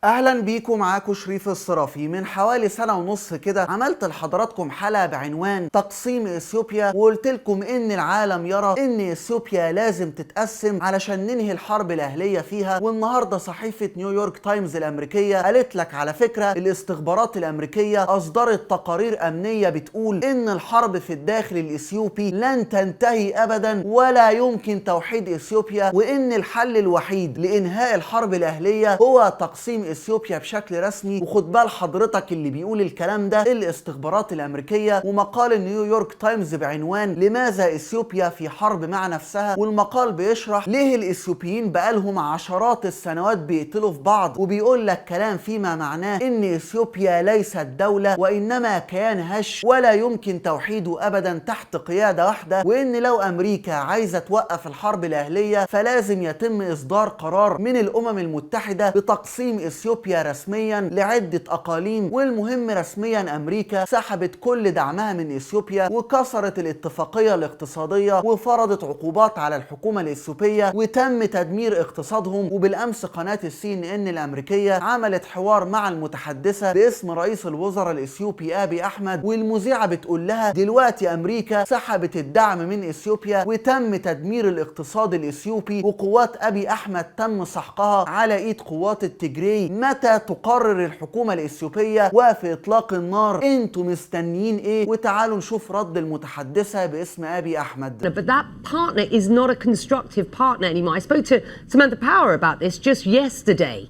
اهلا بيكم، معاكم شريف الصرافي. من حوالي سنة ونص كده عملت لحضراتكم حلقة بعنوان تقسيم اثيوبيا، وقلت لكم ان العالم يرى ان اثيوبيا لازم تتقسم علشان ننهي الحرب الاهلية فيها. والنهاردة صحيفة نيويورك تايمز الامريكية قالت لك على فكرة الاستخبارات الامريكية اصدرت تقارير امنية بتقول ان الحرب في الداخل الاثيوبي لن تنتهي ابدا ولا يمكن توحيد اثيوبيا، وان الحل الوحيد لانهاء الحرب الاهلية هو تقسيم اثيوبيا بشكل رسمي. وخد بال حضرتك اللي بيقول الكلام ده الاستخبارات الامريكيه. ومقال نيويورك تايمز بعنوان لماذا اثيوبيا في حرب مع نفسها، والمقال بيشرح ليه الاثيوبيين بقالهم عشرات السنوات بيقتلوا في بعض، وبيقول لك كلام فيما معناه ان اثيوبيا ليست دوله وانما كيان هش ولا يمكن توحيده ابدا تحت قياده واحده، وان لو امريكا عايزه توقف الحرب الاهليه فلازم يتم اصدار قرار من الامم المتحده بتقسيم اثيوبيا رسميا لعده اقاليم. والمهم رسميا امريكا سحبت كل دعمها من اثيوبيا وكسرت الاتفاقيه الاقتصاديه وفرضت عقوبات على الحكومه الاثيوبيه وتم تدمير اقتصادهم. وبالامس قناه CNN الامريكيه عملت حوار مع المتحدثه باسم رئيس الوزراء الاثيوبي ابي احمد، والمذيعه بتقول لها دلوقتي امريكا سحبت الدعم من اثيوبيا وتم تدمير الاقتصاد الاثيوبي، وقوات ابي احمد تم سحقها على ايد قوات التجري. متى تقرر الحكومة الإثيوبية وفي إطلاق النار؟ انتوا مستنيين ايه؟ وتعالوا نشوف رد المتحدثة باسم أبي أحمد. But that partner is not a constructive partner anymore. I spoke to Samantha Power about this just yesterday.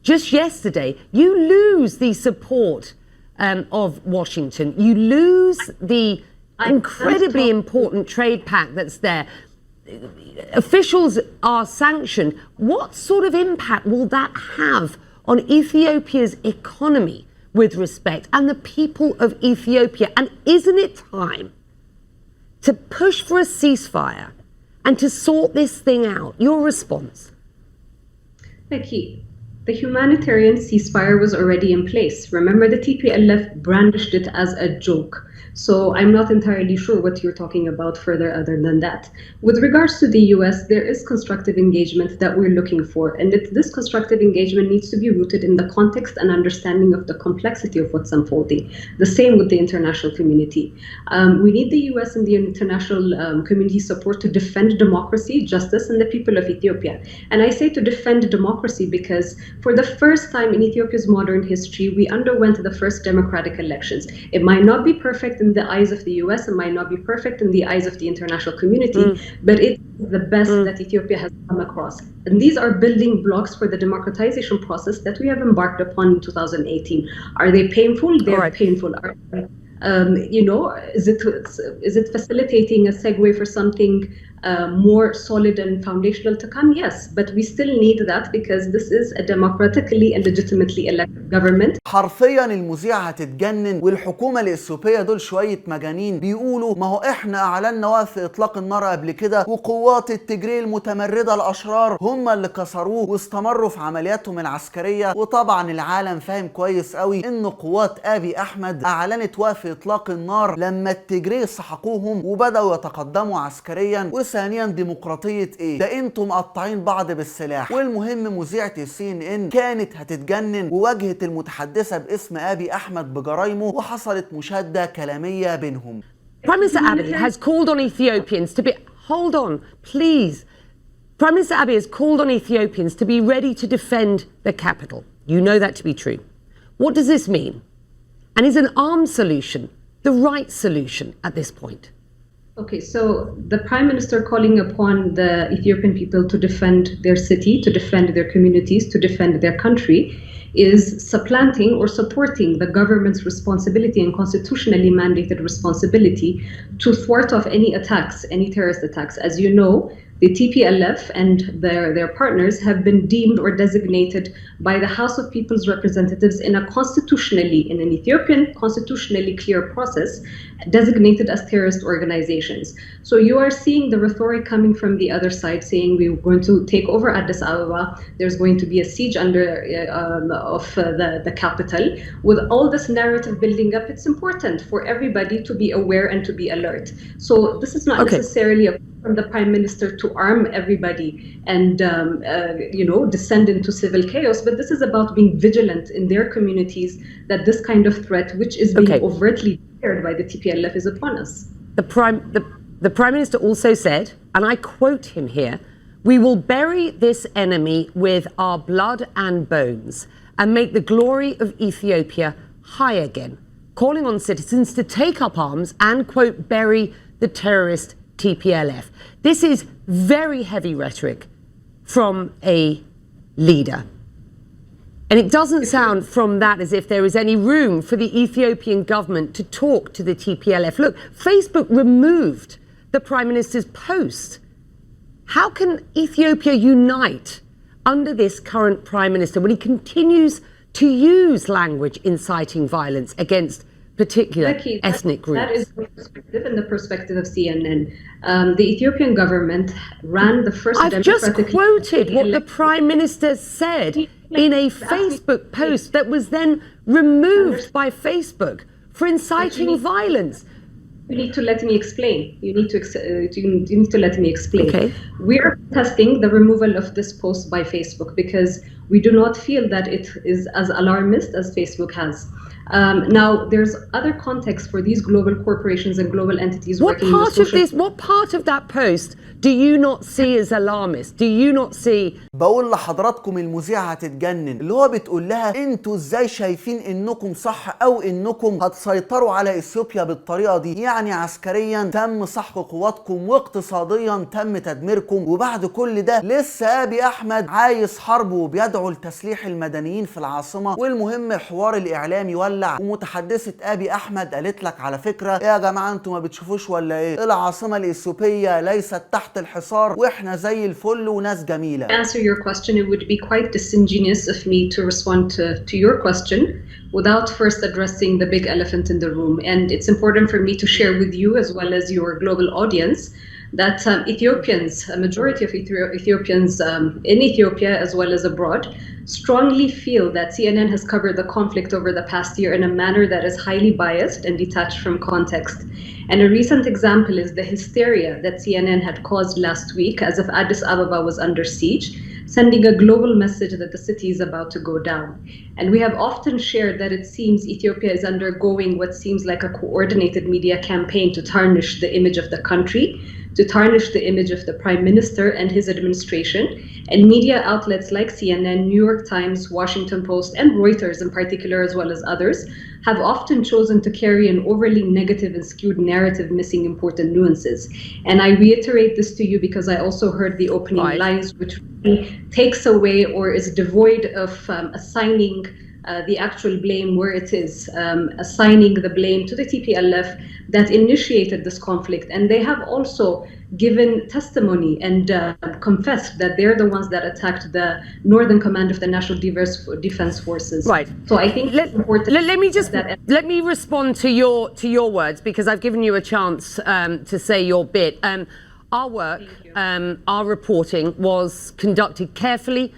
Just yesterday. You lose the support of Washington. You lose the incredibly important trade pact that's there. Officials are sanctioned. What sort of impact will that have on Ethiopia's economy with respect and the people of Ethiopia? And isn't it time to push for a ceasefire and to sort this thing out? Your response? Becky, the humanitarian ceasefire was already in place. Remember, the TPLF brandished it as a joke. So I'm not entirely sure what you're talking about further other than that. With regards to the US, there is constructive engagement that we're looking for. And this constructive engagement needs to be rooted in the context and understanding of the complexity of what's unfolding. The same with the international community. We need the US and the international community support to defend democracy, justice, and the people of Ethiopia. And I say to defend democracy because for the first time in Ethiopia's modern history, we underwent the first democratic elections. It might not be perfect in the eyes of the US, it might not be perfect in the eyes of the international community, but it's the best that Ethiopia has come across. And these are building blocks for the democratization process that we have embarked upon in 2018. Are they painful? They're painful. Is it facilitating a segue for something more solid and foundational to come? Yes, but we still need that because this is a democratically and legitimately elected government. حرفيا المذيعة هتتجنن، والحكومة الإثيوبية دول شوية مجانين. بيقولوا ما هو احنا اعلنا وقف اطلاق النار قبل كده وقوات التجري المتمردة الاشرار هم اللي كسروه واستمروا في عملياتهم العسكرية. وطبعا العالم فاهم كويس قوي ان قوات ابي احمد اعلنت وقف اطلاق النار لما التجري سحقوهم وبدأوا يتقدموا عسكريا. ثانيا ديمقراطية ايه ده؟ انتم مقطعين بعض بالسلاح. والمهم مذيعة CNN كانت هتتجنن وواجهت المتحدثة باسم ابي احمد بجرايمه وحصلت مشادة كلامية بينهم. Prime Minister Abiy has called on Ethiopians to be... Hold on, please. Prime Minister Abiy has called on Ethiopians to be ready to defend the capital. You know that to be true. What does this mean? And is an armed solution the right solution at this point? Okay, so the Prime Minister calling upon the Ethiopian people to defend their city, to defend their communities, to defend their country is supplanting or supporting the government's responsibility and constitutionally mandated responsibility to thwart off any attacks, any terrorist attacks. As you know, the TPLF and their partners have been deemed or designated by the House of People's Representatives in an Ethiopian constitutionally clear process, designated as terrorist organizations. So you are seeing the rhetoric coming from the other side saying we're going to take over Addis Ababa, there's going to be a siege of the capital. With all this narrative building up, it's important for everybody to be aware and to be alert. So this is not necessarily a from the prime minister to arm everybody and descend into civil chaos, but this is about being vigilant in their communities that this kind of threat, which is being overtly declared by the TPLF, is upon us. The prime minister also said, and I quote him here, "We will bury this enemy with our blood and bones and make the glory of Ethiopia high again, calling on citizens to take up arms and, quote, bury the terrorist TPLF." This is very heavy rhetoric from a leader. And it doesn't sound from that as if there is any room for the Ethiopian government to talk to the TPLF. Look, Facebook removed the Prime Minister's post. How can Ethiopia unite under this current Prime Minister when he continues to use language inciting violence against particular ethnic groups? That is the perspective and the perspective of CNN. The Ethiopian government ran the first I've just quoted what the Prime Minister said in a Facebook post that was then removed by Facebook for inciting violence. You need to let me explain. You need to let me explain. Okay. We are testing the removal of this post by Facebook because we do not feel that it is as alarmist as Facebook has. Now, there's other context for these global corporations and global entities working in the social... What part of that post do you not see as alarmist? Do you not see... بقول لحضراتكم المذيعة هتتجنن، اللي هو بتقول لها انتوا ازاي شايفين انكم صح او انكم هتسيطروا على اثيوبيا بالطريقة دي؟ يعني عسكريا تم سحق قواتكم واقتصاديا تم تدميركم، وبعد كل ده لسه ابي احمد عايز حرب وبيدعو لتسليح المدنيين في العاصمة. والمهم الحوار الاعلامي ولع، ومتحدثة ابي احمد قالت لك على فكرة يا جماعة انتوا ما بتشوفوش ولا ايه؟ العاصمة الاثيوبية ليست تحت الحصار واحنا زي الفل وناس جميلة. To answer your question, it would be quite disingenuous of me to respond to your question without first addressing the big elephant in the room. And it's important for me to share with you as well as your global audience that Ethiopians, a majority of Ethiopians in Ethiopia as well as abroad, strongly feel that CNN has covered the conflict over the past year in a manner that is highly biased and detached from context. And a recent example is the hysteria that CNN had caused last week as if Addis Ababa was under siege, sending a global message that the city is about to go down. And we have often shared that it seems Ethiopia is undergoing what seems like a coordinated media campaign to tarnish the image of the country, to tarnish the image of the Prime Minister and his administration. And media outlets like CNN, New York Times, Washington Post, and Reuters in particular, as well as others, have often chosen to carry an overly negative and skewed narrative, missing important nuances. And I reiterate this to you because I also heard the opening lines, which really takes away or is devoid of assigning the actual blame where it is, assigning the blame to the TPLF that initiated this conflict. And they have also given testimony and confessed that they're the ones that attacked the Northern Command of the National Defense Forces. Right. So I think it's important. Let me respond to your words because I've given you a chance to say your bit. Our work, our reporting was conducted carefully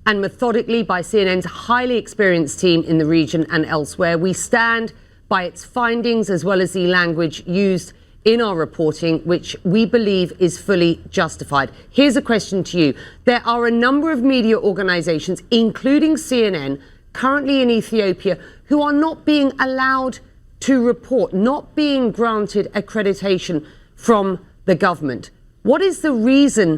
and methodically by CNN's highly experienced team in the region and elsewhere. We stand by its findings as well as the language used in our reporting, which we believe is fully justified. Here's a question to you. There are a number of media organizations, including CNN, currently in Ethiopia, who are not being allowed to report, not being granted accreditation from the government. What is the reason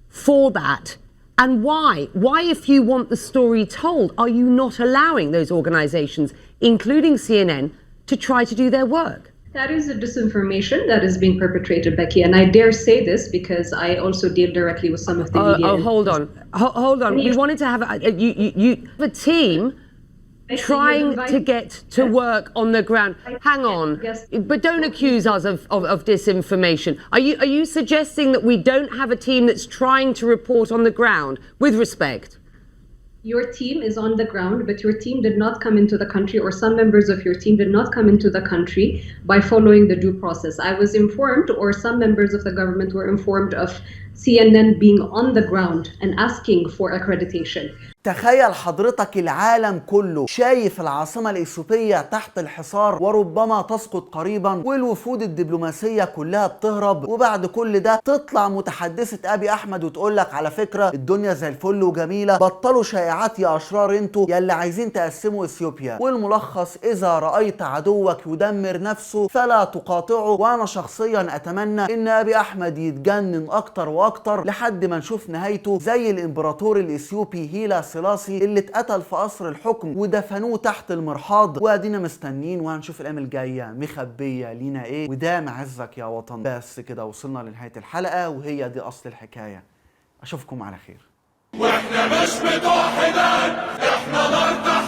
for that? And why? Why, if you want the story told, are you not allowing those organizations, including CNN, to try to do their work? That is a disinformation that is being perpetrated, Becky, and I dare say this because I also deal directly with some of the media. Hold on. We wanted to have a team trying to get to work on the ground. Hang on, but don't accuse us of disinformation. Are you suggesting that we don't have a team that's trying to report on the ground? With respect. Your team is on the ground, but your team did not come into the country, or some members of your team did not come into the country by following the due process. I was informed, or some members of the government were informed of CNN being on the ground and asking for accreditation. تخيل حضرتك العالم كله شايف العاصمة الإثيوبية تحت الحصار وربما تسقط قريبا، والوفود الدبلوماسية كلها بتهرب، وبعد كل ده تطلع متحدثة أبي أحمد وتقولك على فكرة الدنيا زي الفل وجميلة، بطلوا شائعات يا أشرار انتوا يلي عايزين تقسموا إثيوبيا. والملخص: إذا رأيت عدوك يدمر نفسه فلا تقاطعه. وأنا شخصيا أتمنى إن أبي أحمد يتجنن أكتر وأكتر لحد ما نشوف نهايته زي الإمبراطور الإثيوبي هيلا سلاسي اللي اتقتل في قصر الحكم ودفنوه تحت المرحاض. وادينا مستنين وهنشوف الايام الجايه مخبيه لينا ايه، وده معزك يا وطن. بس كده وصلنا لنهايه الحلقه، وهي دي اصل الحكايه. اشوفكم على خير. واحنا مش متوحدين، احنا نار تحت